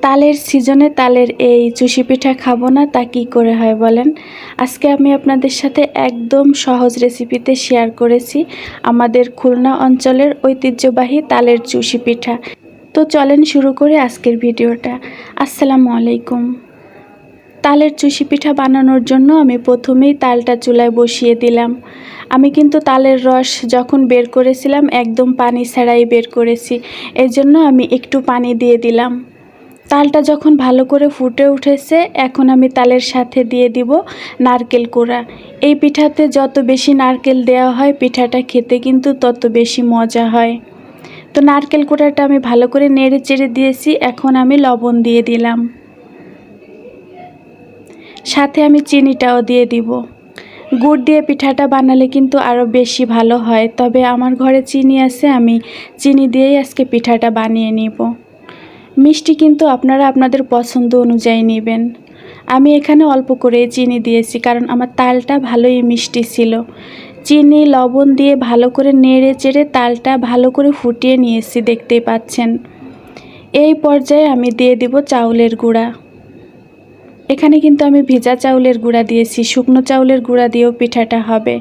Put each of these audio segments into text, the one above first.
তালের সিজনে তালের এই চুষি পিঠা খাবো না তা কী করে হয় বলেন। আজকে আমি আপনাদের সাথে একদম সহজ রেসিপিতে শেয়ার করেছি আমাদের খুলনা অঞ্চলের ঐতিহ্যবাহী তালের চুষি পিঠা। তো চলেন শুরু করে আজকের ভিডিওটা। আসসালামু আলাইকুম। তালের চুষি পিঠা বানানোর জন্য আমি প্রথমেই তালটা চুলায় বসিয়ে দিলাম। আমি কিন্তু তালের রস যখন বের করেছিলাম একদম পানি ছাড়াই বের করেছি, এই জন্য আমি একটু পানি দিয়ে দিলাম। তালটা যখন ভালো করে ফুটে উঠেছে, এখন আমি তালের সাথে দিয়ে দিব নারকেল কোড়া। এই পিঠাতে যত বেশি নারকেল দেওয়া হয় পিঠাটা খেতে কিন্তু তত বেশি মজা হয়। তো নারকেল কোড়াটা আমি ভালো করে নেড়ে চেড়ে দিয়েছি। এখন আমি লবণ দিয়ে দিলাম, সাথে আমি চিনিটাও দিয়ে দিব। গুড় দিয়ে পিঠাটা বানালে কিন্তু আরও বেশি ভালো হয়, তবে আমার ঘরে চিনি আছে, আমি চিনি দিয়েই আজকে পিঠাটা বানিয়ে নিব। মিষ্টি কিন্তু আপনারা আপনাদের পছন্দ অনুযায়ী নেবেন। আমি এখানে অল্প করে চিনি দিয়েছি, কারণ আমার তালটা ভালোই মিষ্টি ছিল। চিনি লবণ দিয়ে ভালো করে নেড়ে চেড়ে তালটা ভালো করে ফুটিয়ে নিয়েছি, দেখতেই পাচ্ছেন। এই পর্যায়ে আমি দিয়ে দিব চাউলের গুঁড়া। এখানে কিন্তু আমি ভেজা চাউলের গুঁড়া দিয়েছি, শুকনো চাউলের গুঁড়া দিয়েও পিঠাটা হবে।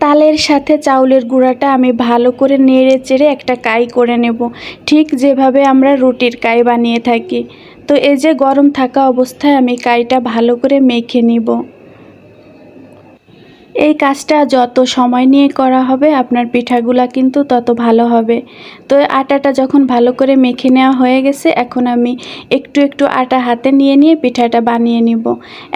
তালের সাথে চাউলের গুঁড়াটা আমি ভালো করে নেড়ে চেড়ে একটা কাই করে নেব, ঠিক যেভাবে আমরা রুটির কাই বানিয়ে থাকি। তো এই যে গরম থাকা অবস্থায় আমি কাইটা ভালো করে মেখে নিব। এই কাজটা যত সময় নিয়ে করা হবে আপনার পিঠাগুলা কিন্তু তত ভালো হবে। তো আটাটা যখন ভালো করে মেখে নেওয়া হয়ে গেছে, এখন আমি একটু একটু আটা হাতে নিয়ে নিয়ে পিঠাটা বানিয়ে নিব।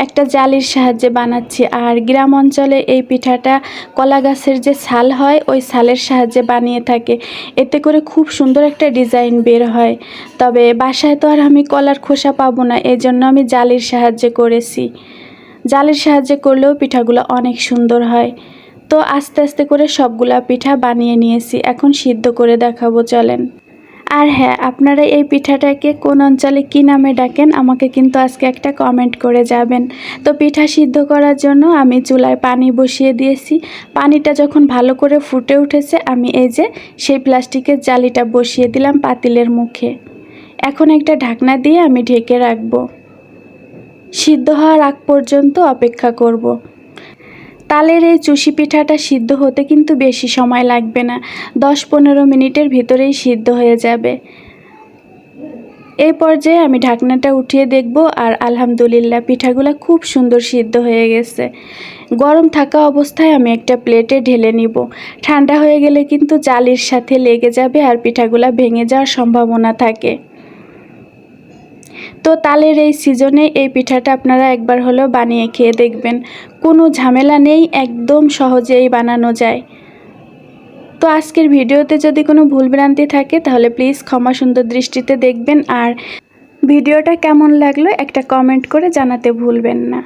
একটা জালির সাহায্যে বানাচ্ছি। আর গ্রাম অঞ্চলে এই পিঠাটা কলা গাছের যে ছাল হয় ওই ছালের সাহায্যে বানিয়ে থাকে, এতে করে খুব সুন্দর একটা ডিজাইন বের হয়। তবে বাসায় তো আর আমি কলার খোসা পাবো না, এই জন্য আমি জালির সাহায্যে করেছি। জালের সাহায্যে করলেও পিঠাগুলো অনেক সুন্দর হয়। তো আস্তে আস্তে করে সবগুলা পিঠা বানিয়ে নিয়েছি, এখন সিদ্ধ করে দেখাবো, চলেন। আর হ্যাঁ, আপনারা এই পিঠাটাকে কোন অঞ্চলে কী নামে ডাকেন আমাকে কিন্তু আজকে একটা কমেন্ট করে যাবেন। তো পিঠা সিদ্ধ করার জন্য আমি চুলায় পানি বসিয়ে দিয়েছি। পানিটা যখন ভালো করে ফুটে উঠেছে, আমি এই যে সেই প্লাস্টিকের জালিটা বসিয়ে দিলাম পাতিলের মুখে। এখন একটা ঢাকনা দিয়ে আমি ঢেকে রাখবো, সিদ্ধ হওয়ার আগ পর্যন্ত অপেক্ষা করব। তালের এই চুষি পিঠাটা সিদ্ধ হতে কিন্তু বেশি সময় লাগবে না, 10-15 মিনিটের ভিতরেই সিদ্ধ হয়ে যাবে। এই পর্যায়ে আমি ঢাকনাটা উঠিয়ে দেখব, আর আলহামদুলিল্লাহ পিঠাগুলো খুব সুন্দর সিদ্ধ হয়ে গেছে। গরম থাকা অবস্থায় আমি একটা প্লেটে ঢেলে নিব। ঠান্ডা হয়ে গেলে কিন্তু জালির সাথে লেগে যাবে আর পিঠাগুলো ভেঙে যাওয়ার সম্ভাবনা থাকে। তো তালের এই সিজনে এই পিঠাটা আপনারা একবার হলেও বানিয়ে খেয়ে দেখবেন। কোনো ঝামেলা নেই, একদম সহজেই বানানো যায়। তো আজকের ভিডিওতে যদি কোনো ভুলভ্রান্তি থাকে তাহলে প্লিজ ক্ষমা সুন্দর দৃষ্টিতে দেখবেন, আর ভিডিওটা কেমন লাগলো একটা কমেন্ট করে জানাতে ভুলবেন না।